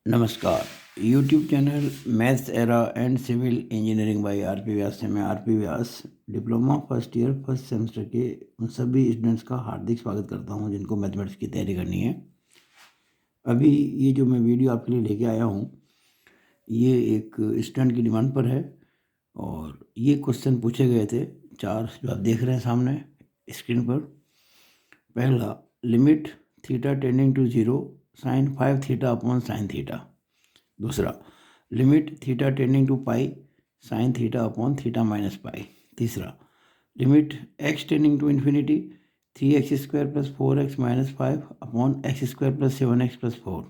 नमस्कार। YouTube channel maths era and civil engineering by RP. Vyas से मैं RP. Vyas diploma first year first semester के उन सभी स्टूडेंट्स का हार्दिक स्वागत करता हूं जिनको मैथमेटिक्स की तैयारी करनी है। अभी ये जो मैं वीडियो आपके लिए लेके आया हूं ये एक स्टूडेंट की डिमांड पर है और ये क्वेश्चन पूछे गए थे 4 जो आप देख रहे हैं सामने स्क्रीन पर। पहला, limit theta tending to 0 sine 5 theta upon sine theta. दूसरा, limit theta tending to pi sine theta upon theta minus pi. तीसरा, limit x tending to infinity 3x² plus 4x minus 5 upon x² plus 7x plus 4।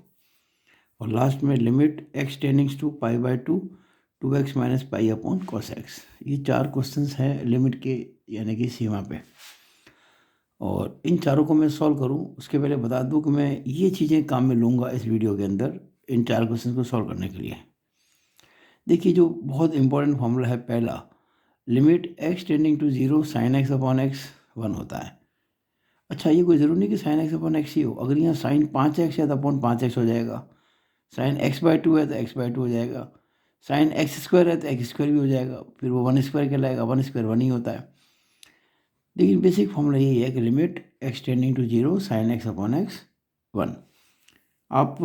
और last में limit x tendings to pi by 2x minus pi upon cos x. ये 4 questions हैं limit के यानी कि सीमा पे, और इन चारों को मैं सॉल्व करूं उसके पहले बता दूं कि मैं ये चीज़ें काम में लूँगा इस वीडियो के अंदर इन 4 क्वेश्चन को सॉल्व करने के लिए। देखिए, जो बहुत इंपॉर्टेंट फॉर्मूला है पहला, limit x tending to 0 sine x upon x 1 होता है। अच्छा, ये कोई ज़रूरी नहीं कि साइन एक्स अपॉन एक्स ही हो। अगर यहाँ साइन 5x है तो अपॉन 5x हो जाएगा, साइन x/2 है तो x/2 हो जाएगा, साइन x² है तो x² भी हो जाएगा, फिर वो 1² कहलाएगा। 1² 1 ही होता है। लेकिन बेसिक फॉर्मूला यही है कि limit x tending to 0 sine x upon x 1। आप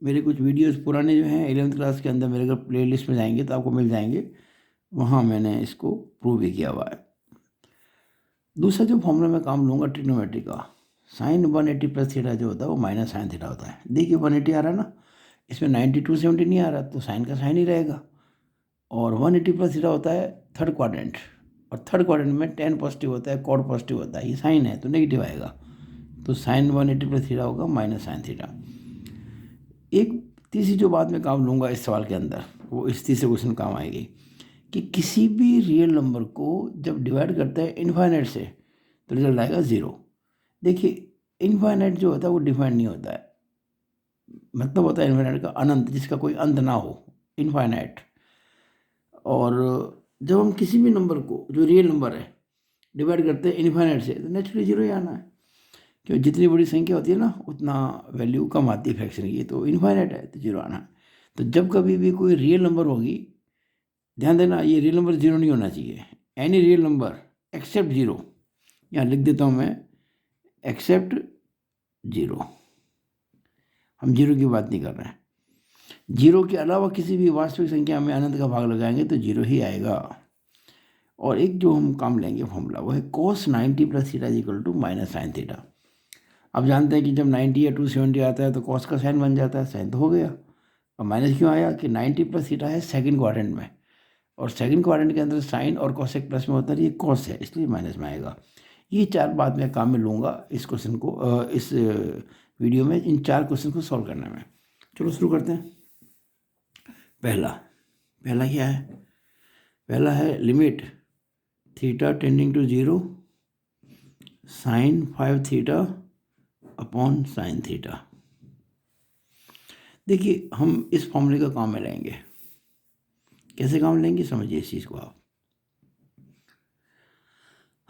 मेरे कुछ वीडियोस पुराने जो हैं 11th क्लास के अंदर मेरे अगर प्लेलिस्ट में जाएंगे तो आपको मिल जाएंगे, वहाँ मैंने इसको प्रूव भी किया हुआ है। दूसरा जो फॉर्मूला मैं काम लूँगा ट्रिग्नोमेट्री का, साइन 180 प्लस थीटा जो होता है वो माइनस साइन थीटा होता है। देखिए 180 आ रहा है ना, इसमें 90 270 नहीं आ रहा, तो साइन का साइन ही रहेगा। और 180 प्लस थीटा होता है थर्ड क्वाड्रेंट, और थर्ड क्वाड्रेंट में tan पॉजिटिव होता है, कॉड पॉजिटिव होता है। ये साइन है तो नेगेटिव आएगा, तो साइन 180 प्लस थीटा होगा माइनस साइन थीटा। एक तीसरी जो बात मैं काम लूँगा इस सवाल के अंदर, वो इस तीसरे क्वेश्चन में काम आएगी कि किसी भी रियल नंबर को जब डिवाइड करते हैं इनफाइनाइट से तो रिजल्ट आएगा 0। देखिए, इनफाइनाइट जो होता है वो डिफाइंड नहीं होता है, मतलब होता है इनफाइनाइट का अनंत, जिसका कोई अंत ना हो, इनफाइनाइट। और जब हम किसी भी नंबर को जो रियल नंबर है डिवाइड करते हैं इनफाइनाइट से तो नेचुरली 0 ही आना है, क्योंकि जितनी बड़ी संख्या होती है ना उतना वैल्यू कम आती है फ्रैक्शन की, तो इनफाइनाइट है तो 0 आना है। तो जब कभी भी कोई रियल नंबर होगी, ध्यान देना ये रियल नंबर 0 नहीं होना चाहिए, एनी रियल नंबर एक्सेप्ट 0। यहाँ लिख देता हूँ मैं, एक्सेप्ट 0। हम 0 की बात नहीं कर रहे हैं। 0 के अलावा किसी भी वास्तविक संख्या में अनंत का भाग लगाएंगे तो 0 ही आएगा। और एक जो हम काम लेंगे फॉर्मूला वो है cos 90 plus theta equal to minus sine theta. अब जानते हैं कि जब 90 या 270 आता है तो cos का साइन बन जाता है, साइन तो हो गया। अब माइनस क्यों आया कि 90 प्लस थीटा है सेकंड क्वाड्रेंट में, और सेकंड क्वाड्रेंट के अंदर साइन और कॉसेक प्लस में होता है, ये cos है इसलिए माइनस में आएगा। ये 4 बात मैं काम में लूँगा इस क्वेश्चन को, इस वीडियो में इन 4 क्वेश्चन को सॉल्व करने में। चलो शुरू करते हैं। पहला क्या है? पहला है limit theta tending to 0 sine 5 theta upon sine theta. देखिए, हम इस फॉर्मूले का काम में लेंगे। कैसे काम लेंगे समझिए इस चीज़ को आप।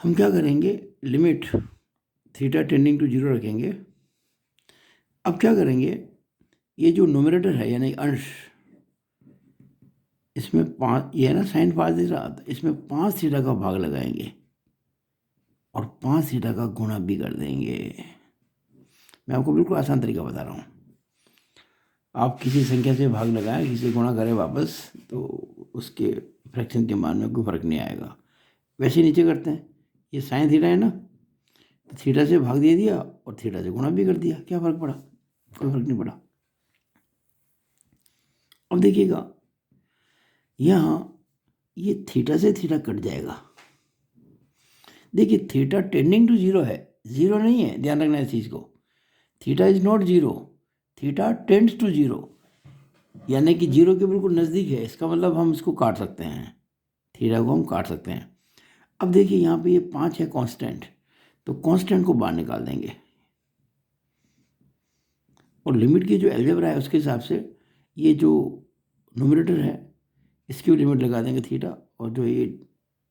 हम क्या करेंगे, लिमिट थीटा टेंडिंग टू 0 रखेंगे। अब क्या करेंगे, ये जो न्यूमरेटर है यानी अंश, इसमें 5, ये है ना साइन 5 थीटा, इसमें 5 थीटा का भाग लगाएंगे और 5 थीटा का गुणा भी कर देंगे। मैं आपको बिल्कुल आसान तरीका बता रहा हूँ। आप किसी संख्या से भाग लगाएं, किसी से गुणा करें वापस, तो उसके फ्रैक्शन के मान में कोई फर्क नहीं आएगा। वैसे नीचे करते हैं, ये साइन थीटा है ना, तो थीटा से भाग दे दिया और थीटा से गुणा भी कर दिया, क्या फ़र्क पड़ा? कोई फर्क नहीं पड़ा। अब देखिएगा यहाँ ये थीटा से थीटा कट जाएगा। देखिए थीटा टेंडिंग टू 0 है, 0 नहीं है, ध्यान रखना इस चीज़ को। Theta is not 0, theta tends to 0, यानी कि 0 के बिल्कुल नज़दीक है। इसका मतलब हम इसको काट सकते हैं, थीटा को हम काट सकते हैं। अब देखिए यहाँ पे ये 5 है कांस्टेंट, तो कांस्टेंट को बाहर निकाल देंगे और लिमिट की जो अलजेब्रा है उसके हिसाब से ये जो न्यूमरेटर है इसकी भी लिमिट लगा देंगे थीटा, और जो ये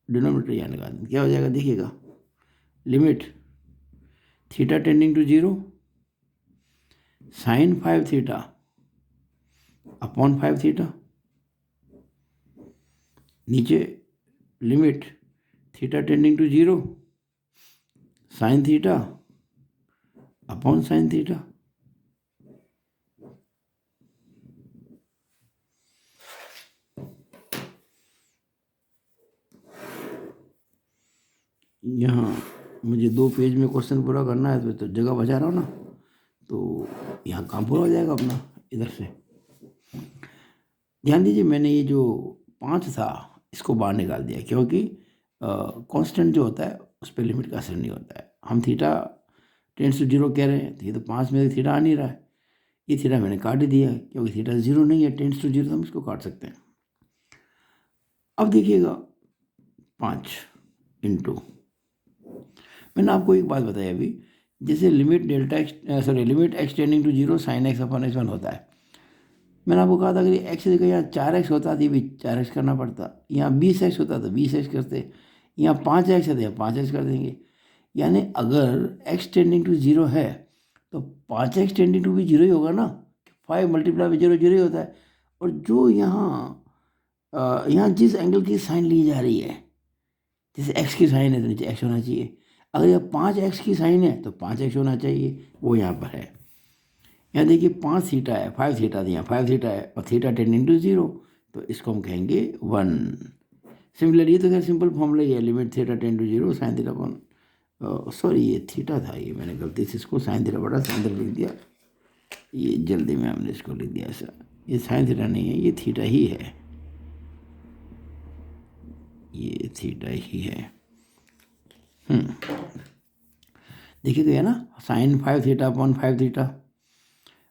डिनोमिनेटर यहाँ लगा देंगे। क्या हो जाएगा देखिएगा, limit theta tending to 0 sine 5 theta upon 5 theta, नीचे limit theta tending to 0 sine theta upon sine theta. यहाँ मुझे 2 पेज में क्वेश्चन पूरा करना है तो जगह बचा रहा हूँ ना, तो यहाँ काम पूरा हो जाएगा अपना इधर से। ध्यान दीजिए, मैंने ये जो 5 था इसको बाहर निकाल दिया, क्योंकि कांस्टेंट जो होता है उस पर लिमिट का असर नहीं होता है। हम थीटा टेंड्स टू 0 कह रहे हैं, तो ये तो 5 में थीटा आ नहीं रहा है, ये थीटा मैंने काट ही दिया है, क्योंकि थीटा 0 नहीं है, टेंड्स टू 0 तो हम इसको काट सकते हैं। अब देखिएगा 5 इंटू, मैंने आपको एक बात बताई अभी, जैसे limit limit x tending to 0 sine x upon x1 होता है। मैंने आपको कहा था अगर ये x जगह यहाँ 4x होता तो भी 4x करना पड़ता, यहाँ 20x होता तो 20x करते, यहाँ 5x है तो यहाँ 5x कर देंगे। यानी अगर x टेंडिंग टू 0 है तो 5x टेंडिंग टू भी 0 ही होगा ना, 5 मल्टीप्लाई बाई 0 0 ही होता है। और जो यहाँ जिस एंगल की साइन ली जा रही है, जैसे x की साइन है तो नीचे x होना चाहिए, अगर यह 5x की साइन है तो 5x होना चाहिए, वो यहाँ पर है। यहाँ देखिए 5 थीटा है, 5 थीटा, यहाँ 5 थीटा है और थीटा टेंडिंग टू 0, तो इसको हम कहेंगे 1। सिमिलर ये तो खैर सिंपल फॉर्मूला ही है, limit theta tend to 0 sine theta upon, sorry ये थीटा था, ये मैंने गलती से इसको साइन थीटा बड़ा साइन थीटा लिख दिया, ये जल्दी में हमने इसको लिख दिया ऐसा, ये साइन थीटा नहीं है, ये थीटा ही है, ये थीटा ही है। देखिए गया ना, साइन 5 थीटा अपॉन 5 थीटा,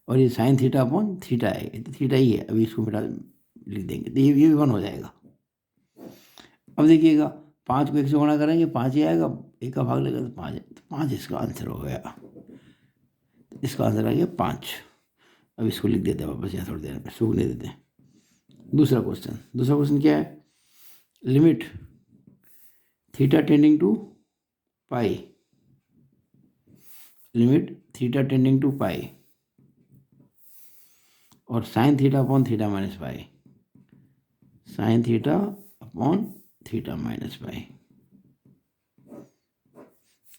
और ये साइन थीटा अपॉन थीटा है, ये तो थीटा ही है। अभी इसको मिटा लिख देंगे तो ये भी 1 हो जाएगा। अब देखिएगा 5 को 1 से गुणा करेंगे 5 ही आएगा, 1 का भाग लगेगा तो 5 है, तो 5 इसका आंसर हो गया, इसका आंसर आ गया 5। अब इसको लिख देते हैं वापस, यहाँ थोड़ी देर में सूखने देते हैं। दूसरा क्वेश्चन क्या है, limit theta tending to pi, limit theta tending to pi और sine theta upon theta minus pi, sine theta upon theta minus pi.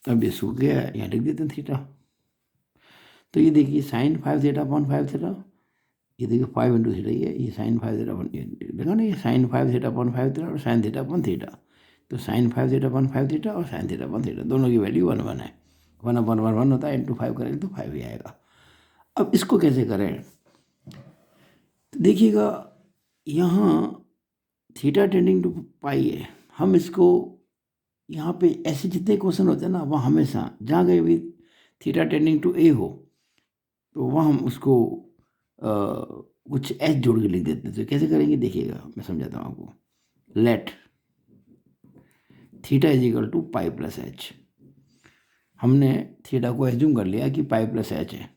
अब ये सूख गया है, यहाँ लिख देते हैं थीटा। तो ये देखिए साइन 5 थीटा अपॉन 5 थीटा, ये देखिए 5 इंटू थीटा, ये साइन 5 थीटा अपॉन, देखा ना, ये साइन 5 थीटा अपॉन 5 थीटा और साइन थीटा अपॉन थीटा, तो साइन 5 थीटा अपॉन 5 थीटा और साइन थीटा अपॉन थीटा दोनों की वैल्यू 1 1 है, 1 अपॉन 1 1 होता है, इंटू 5 करेंगे तो 5 ही आएगा। अब इसको कैसे करें, तो देखिएगा यहाँ थीटा टेंडिंग टू पाई है, हम इसको यहाँ पे ऐसे जितने क्वेश्चन होते हैं ना, वहाँ हमेशा जहाँ कहीं भी थीटा टेंडिंग टू ए हो तो वहाँ हम उसको कुछ एच जोड़ के लिख देते हैं। तो कैसे करेंगे देखिएगा, मैं समझाता हूँ आपको। Let theta is equal to pi plus h, हमने थीटा को एज्यूम कर लिया कि पाई प्लस एच है।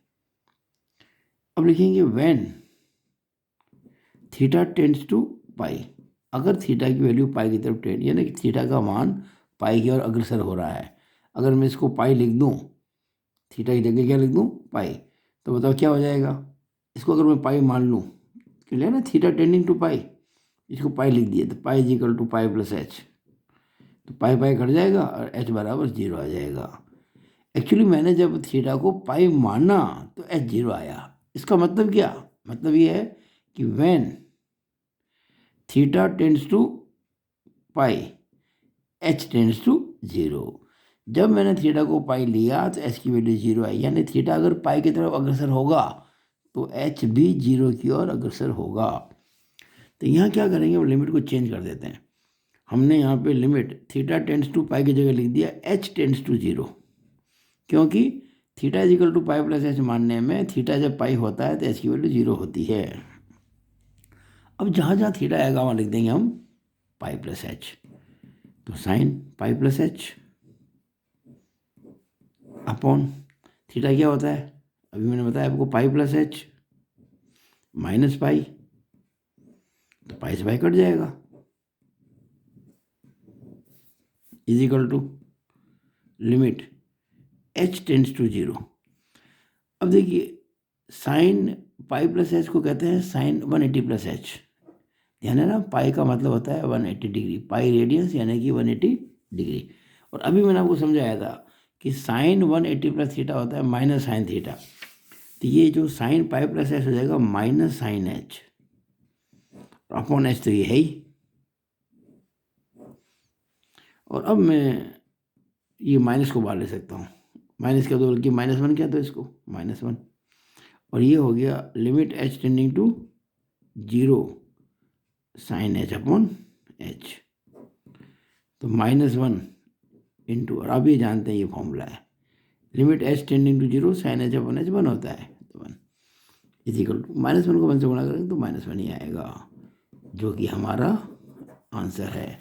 अब लिखेंगे when theta tends to pi, अगर थीटा की वैल्यू पाई की तरफ टेंड, यानी कि थीटा का मान पाई की ओर अग्रसर हो रहा है। अगर मैं इसको पाई लिख दूँ, थीटा की जगह क्या लिख दूँ पाई, तो बताओ क्या हो जाएगा। इसको अगर मैं पाई मान लूँ, क्लियर ना, थीटा टेंडिंग टू पाई, इसको पाई लिख दिया, तो pi is equal to pi plus h, तो पाई पाई कट जाएगा और एच बराबर 0 आ जाएगा। एक्चुअली मैंने जब थीटा को पाई माना तो एच 0 आया। इसका मतलब क्या, मतलब ये है कि when theta tends to pi h tends to 0, जब मैंने थीटा को पाई लिया तो एच की वैल्यू 0 आई, यानी थीटा अगर पाई की तरफ अग्रसर होगा तो एच भी 0 की ओर अग्रसर होगा। तो यहाँ क्या करेंगे, वो लिमिट को चेंज कर देते हैं। हमने यहाँ पे limit theta tends to pi की जगह लिख दिया एच टेंड्स टू 0, क्योंकि theta is equal to pi plus h मानने में थीटा जब पाई होता है तो एच की वैल्यू 0 होती है। अब जहाँ जहाँ थीटा आएगा वहाँ लिख देंगे हम पाई प्लस एच, तो sine pi plus h upon theta क्या होता है, अभी मैंने बताया आपको pi plus h minus pi, तो पाई से पाई कट जाएगा, is equal to limit h tends to 0। अब देखिए साइन पाई प्लस एच को कहते हैं साइन 180 प्लस एच। ध्यान है ना, पाई का मतलब होता है 180 डिग्री, पाई रेडियंस यानी कि 180 डिग्री। और अभी मैंने आपको समझाया था कि साइन 180 प्लस थीटा होता है माइनस साइन थीटा। तो ये जो साइन पाई प्लस एच हो जाएगा minus sine h, upon h तो ये है ही। और अब मैं ये माइनस को बाहर ले सकता हूँ, माइनस क्या, तो बल्कि -1 क्या, तो इसको -1। और ये हो गया limit h tending to 0 sine h upon h. तो -1 इंटू, और आप ये जानते हैं ये फॉर्मूला है, limit h tending to 0 sine h upon h 1 होता है, तो 1 इजिकल टू -1 को 1 से गुणा करेंगे तो -1 ही आएगा, जो कि हमारा आंसर है।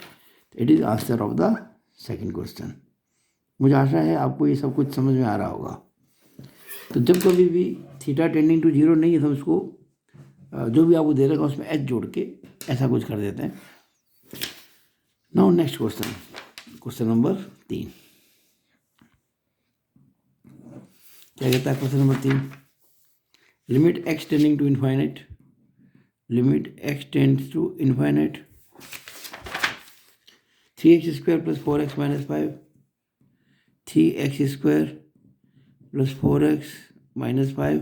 It is answer of the second question. मुझे आशा है आपको ये सब कुछ समझ में आ रहा होगा। तो जब कभी भी थीटा टेंडिंग टू 0 नहीं है तो उसको जो भी आपको दे रखा उसमें एच जोड़ के ऐसा कुछ कर देते हैं। Now next question, question number 3 क्या कहता है? Question number 3, limit x tending to infinite, limit x tends to infinite 3x² + 4x - 5, 3x² + 4x - 5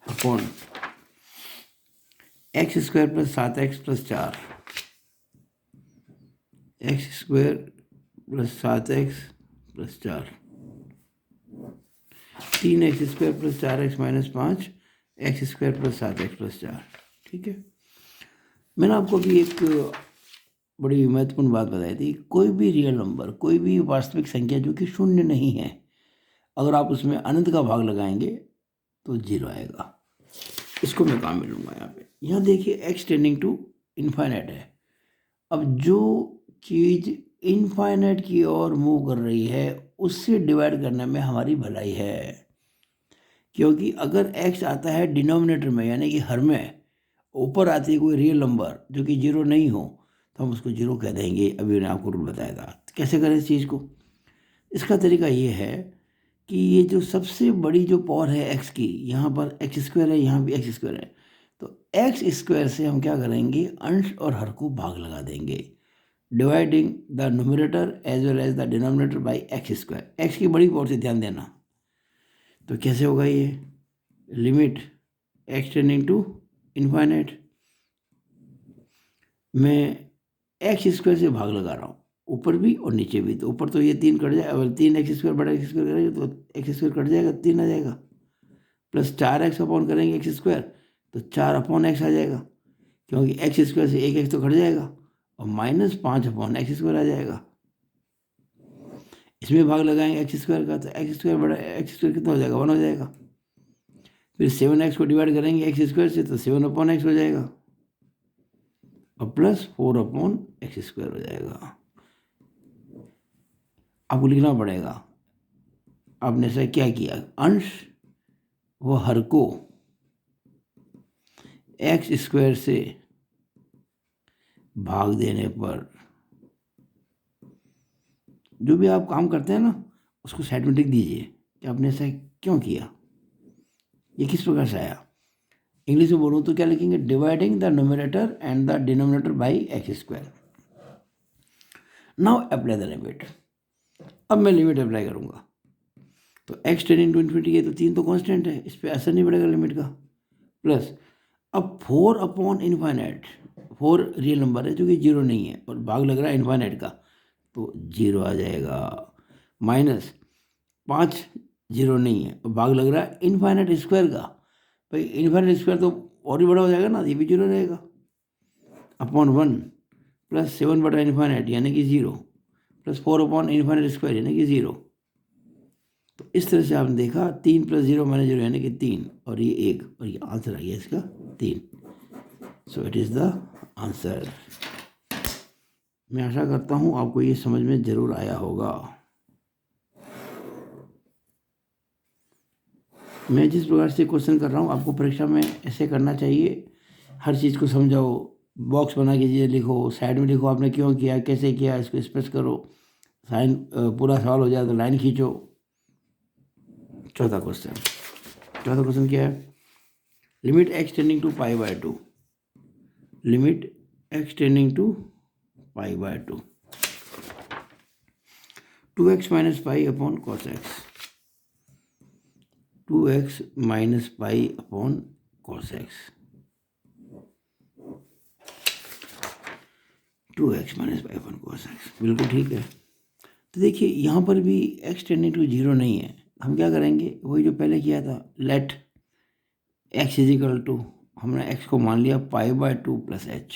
upon x² + 7x + 4, x² + 7x + 4, 3x² + 4x - 5, x² + 7x + 4। ठीक है, मैंने आपको अभी एक बड़ी महत्वपूर्ण बात बताई थी, कोई भी रियल नंबर, कोई भी वास्तविक संख्या जो कि शून्य नहीं है, अगर आप उसमें अनंत का भाग लगाएंगे तो 0 आएगा। इसको मैं काम में लूँगा यहाँ पे। यहाँ देखिए एक्स टेंडिंग टू इनफाइनाइट है। अब जो चीज़ इनफाइनाइट की ओर मूव कर रही है उससे डिवाइड करने में हमारी भलाई है, क्योंकि अगर एक्स आता है डिनोमिनेटर में यानी कि हर में, ऊपर आती है कोई रियल नंबर जो कि 0 नहीं हो, तो हम उसको 0 कह देंगे। अभी मैंने आपको रूल बताया था। तो कैसे करें इस चीज़ को? इसका तरीका ये है कि ये जो सबसे बड़ी जो पावर है एक्स की, यहाँ पर x² है, यहाँ भी x² है, तो x² से हम क्या करेंगे, अंश और हर को भाग लगा देंगे, dividing the numerator as well as the denominator by x²। X की बड़ी पावर से ध्यान देना। तो कैसे होगा ये, limit x tending to infinite, मैं x² से भाग लगा रहा हूँ, ऊपर भी और नीचे भी। तो ऊपर तो ये 3 कट जाएगा, अगर 3x² बड़ा x² करेंगे तो x² कट जाएगा, 3 आ जाएगा, प्लस 4x अपॉन करेंगे x², तो 4 अपॉन x आ जाएगा, क्योंकि x² से एक x तो कट जाएगा, और -5 अपॉन x² आ जाएगा। इसमें भाग लगाएंगे x² का, तो x² बड़ा x² कितना हो जाएगा, 1 हो जाएगा। फिर 7x को डिवाइड करेंगे x² से, तो 7 अपॉन x हो जाएगा, और प्लस 4 अपॉन x² हो जाएगा। आपको लिखना पड़ेगा, आपने ऐसा क्या किया, अंश व हर को x² से भाग देने पर, जो भी आप काम करते हैं ना उसको साइड में लिख दीजिए कि आपने ऐसा क्यों किया, ये किस प्रकार से आया। इंग्लिश में बोलूँ तो क्या लिखेंगे, dividing the numerator and the denominator by x²। Now apply the limit. अब मैं लिमिट अप्लाई करूँगा, तो x टेंडिंग टू इन्फिनिटी है, तो 3 तो कांस्टेंट है, इस पर असर नहीं पड़ेगा लिमिट का, प्लस अब 4 अपॉन इनफाइनाइट, 4 रियल नंबर है जो कि 0 नहीं है और भाग लग रहा है इनफाइनाइट का, तो 0 आ जाएगा, माइनस 5 0 नहीं है और भाग लग रहा है इनफाइनाइट स्क्वायर का, भाई इनफाइनाइट स्क्वायर तो और भी बड़ा हो जाएगा ना, ये भी 0 रहेगा, अपॉन 1 प्लस 7 बटा इनफाइनाइट यानी कि 0, प्लस 4 अपॉन इनफाइनाइट स्क्वायर यानी कि 0। तो इस तरह से आपने देखा 3 + 0 - 0 यानी कि 3, और ये 1, और ये आंसर आ गया इसका 3। So it is the answer. मैं आशा करता हूँ आपको ये समझ में ज़रूर आया होगा। मैं जिस प्रकार से क्वेश्चन कर रहा हूँ आपको परीक्षा में ऐसे करना चाहिए, हर चीज़ को समझाओ, बॉक्स बना के चीज़ें लिखो, साइड में लिखो आपने क्यों किया, कैसे किया, इसको स्पेस करो, साइन पूरा सवाल हो जाए तो लाइन खींचो। चौथा क्वेश्चन क्या है, limit x tending to pi by two, limit x tending to pi by two, 2x minus pi upon cos x, 2x minus pi upon cos x, 2x minus pi upon cos x, बिल्कुल ठीक है। तो देखिए यहाँ पर भी x tending to zero नहीं है, हम क्या करेंगे, वही जो पहले किया था, लेट x इजिकल टू, हमने x को मान लिया पाई बाय टू प्लस एच।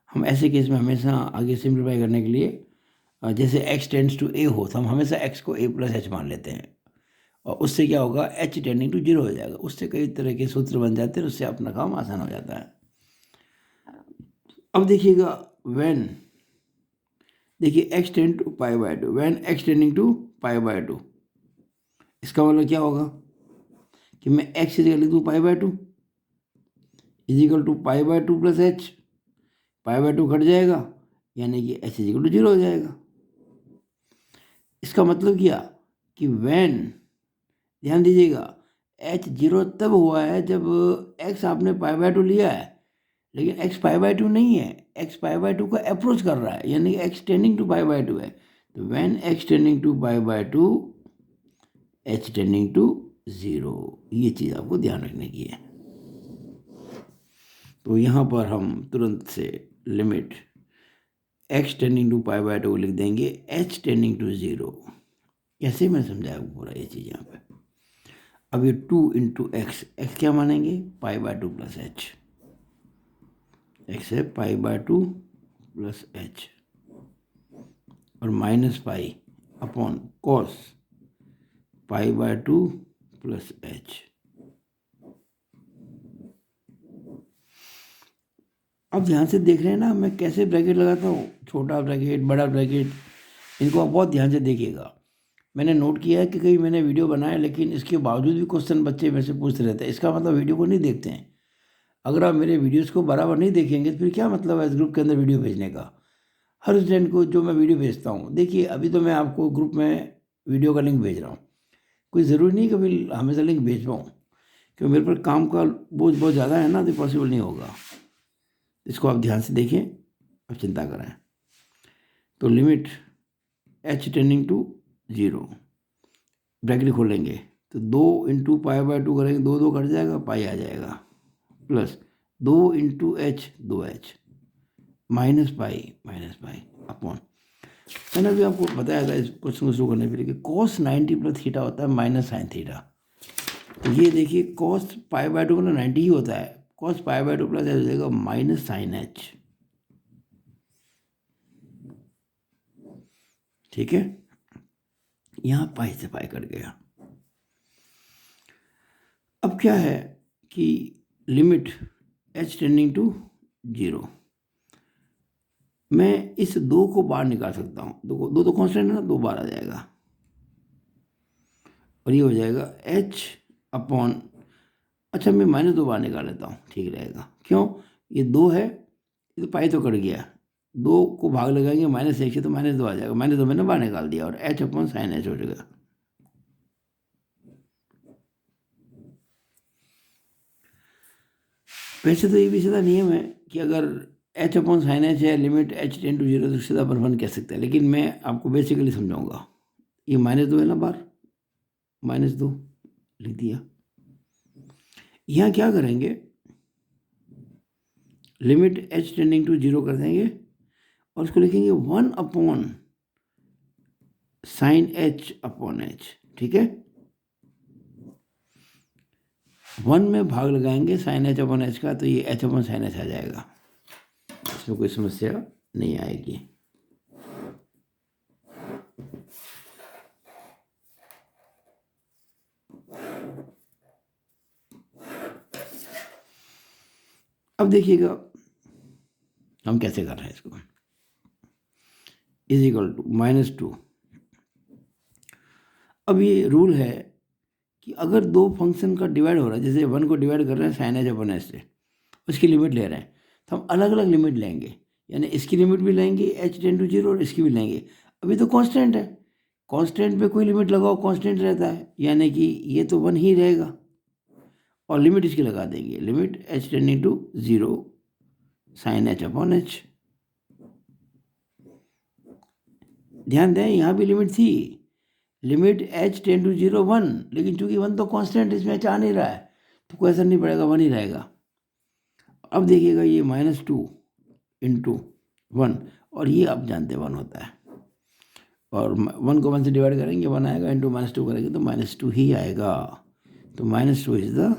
हम ऐसे केस में हमेशा आगे सिंप्लीफाई करने के लिए जैसे x टेंड्स टू a हो तो हम हमेशा x को a प्लस एच मान लेते हैं, और उससे क्या होगा, h टेंडिंग टू जीरो हो जाएगा। उससे कई तरह के सूत्र बन जाते हैं, उससे अपना काम आसान हो जाता है। अब देखिएगा व्हेन, देखिए x tend to pi by two, when x tending to pi by two, इसका मतलब क्या होगा कि मैं x इजिकल लिख दूँ pi by two is equal to pi by two plus h, pi by two cut जाएगा, यानी कि h इजिकल टू जीरो हो जाएगा। इसका मतलब क्या कि व्हेन, ध्यान दीजिएगा, h जीरो तब हुआ है जब x आपने पाई बाय टू लिया है, लेकिन x पाई बाय टू नहीं है, x पाई बाय टू को अप्रोच कर रहा है, यानी कि x tending to pi by two है। तो when x tending to pi by two, h tending to zero, ये चीज़ आपको ध्यान रखने की है। तो यहाँ पर हम तुरंत से limit x tending to pi by two लिख देंगे h टेंडिंग टू जीरो। कैसे मैं समझाया पूरा ये चीज़ यहाँ पे। अब ये 2 इंटू एक्स, एक्स क्या मानेंगे, pi by two plus h, x है pi by two plus h, और minus pi upon cos pi by two plus h. अब ध्यान से देख रहे हैं ना मैं कैसे ब्रैकेट लगाता हूँ, छोटा ब्रैकेट, बड़ा ब्रैकेट, इनको आप बहुत ध्यान से देखिएगा। मैंने नोट किया है कि कई मैंने वीडियो बनाया, लेकिन इसके बावजूद भी क्वेश्चन बच्चे मेरे से पूछते रहते हैं, इसका मतलब वीडियो को नहीं देखते हैं। अगर आप मेरे वीडियोस को बराबर नहीं देखेंगे तो फिर क्या मतलब है इस ग्रुप के अंदर वीडियो भेजने का। हर स्टूडेंट को जो मैं वीडियो भेजता हूँ, देखिए अभी तो मैं आपको ग्रुप में वीडियो का लिंक भेज रहा हूँ, कोई ज़रूरी नहीं कभी हमेशा लिंक भेज पाऊँ, क्योंकि मेरे पर काम का बोझ बहुत ज़्यादा है ना, तो पॉसिबल नहीं होगा। इसको आप ध्यान से देखें, अब चिंता करें। तो limit h tending to zero, bracket खोलेंगे तो 2 इंटू पाई बाय टू करेंगे, 2 2 कट जाएगा, पाई आ जाएगा, plus 2 into H, 2h, minus pi upon, मैंने अभी आपको बताया था इस क्वेश्चन को शुरू करने के लिए कि कॉस 90 प्लस थीटा होता है माइनस साइन थीटा। तो ये देखिए कॉस पाई बाय टू मतलब 90 ही होता है, cos pi by two plus h हो जाएगा माइनस साइन एच। ठीक है, यहाँ पाई से पाई कट गया। अब क्या है कि limit h tending to zero, मैं इस 2 को बाहर निकाल सकता हूँ, दो तो कांस्टेंट है ना, 2 बाहर आ जाएगा, और ये हो जाएगा h अपॉन, अच्छा मैं -2 बाहर निकाल लेता हूँ, ठीक रहेगा। क्यों, ये 2 है, ये तो पाई तो कट गया, 2 को भाग लगाएंगे -1 से तो -2 आ जाएगा, -2 मैंने बाहर निकाल दिया, और h अपॉन साइन एच हो जाएगा। वैसे तो ये भी सीधा नियम है कि अगर h अपॉन साइन एच है, limit h tend to zero, तो सीधा अपन 1 कह सकते हैं, लेकिन मैं आपको बेसिकली समझाऊंगा। ये -2 है ना बाहर, -2 लिख दिया। यहाँ क्या करेंगे, limit h tending to zero कर देंगे, और उसको लिखेंगे 1 upon sine h upon h। ठीक है, 1 में भाग लगाएंगे साइन h अपॉन h का, तो ये h अपॉन साइन h आ जाएगा, इसमें कोई समस्या नहीं आएगी। अब देखिएगा हम कैसे कर रहे हैं इसको, इज इक्वल टू -2। अब ये रूल है कि अगर 2 फंक्शन का डिवाइड हो रहा है, जैसे 1 को डिवाइड कर रहे हैं साइन एच अपॉन एच से, उसकी लिमिट ले रहे हैं, तो हम अलग अलग लिमिट लेंगे, यानी इसकी लिमिट भी लेंगे h टेंड टू जीरो, और इसकी भी लेंगे। अभी तो कांस्टेंट है, कांस्टेंट पे कोई लिमिट लगाओ कांस्टेंट रहता है, यानी कि ये तो 1 ही रहेगा, और लिमिट इसकी लगा देंगे, limit h tending to 0 sine h upon h। ध्यान दें यहाँ भी लिमिट थी, लिमिट h टेंड टू 0 1, लेकिन चूंकि 1 तो कांस्टेंट इसमें h आ नहीं रहा है तो कोई असर नहीं पड़ेगा, 1 ही रहेगा। अब देखिएगा ये -2 इंटू 1, और ये आप जानते हैं 1 होता है, और 1 को 1 से डिवाइड करेंगे 1 आएगा, इंटू -2 करेंगे तो -2 ही आएगा। तो -2 is the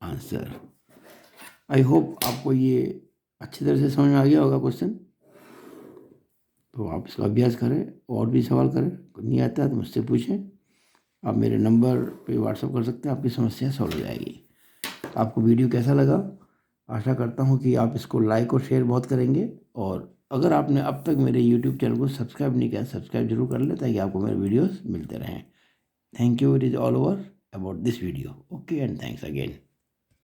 answer. I hope आपको ये अच्छी तरह से समझ में आ गया होगा क्वेश्चन। तो आप इसका अभ्यास करें, और भी सवाल करें, नहीं आता है तो मुझसे पूछें। आप मेरे नंबर पे व्हाट्सअप कर सकते हैं, आपकी समस्या सॉल्व हो जाएगी। आपको वीडियो कैसा लगा? आशा करता हूँ कि आप इसको लाइक और शेयर बहुत करेंगे, और अगर आपने अब तक मेरे यूट्यूब चैनल को सब्सक्राइब नहीं किया, सब्सक्राइब जरूर कर लें ताकि आपको मेरे वीडियोस मिलते रहें। Thank you, it is all over about this video. Okay, and thanks again.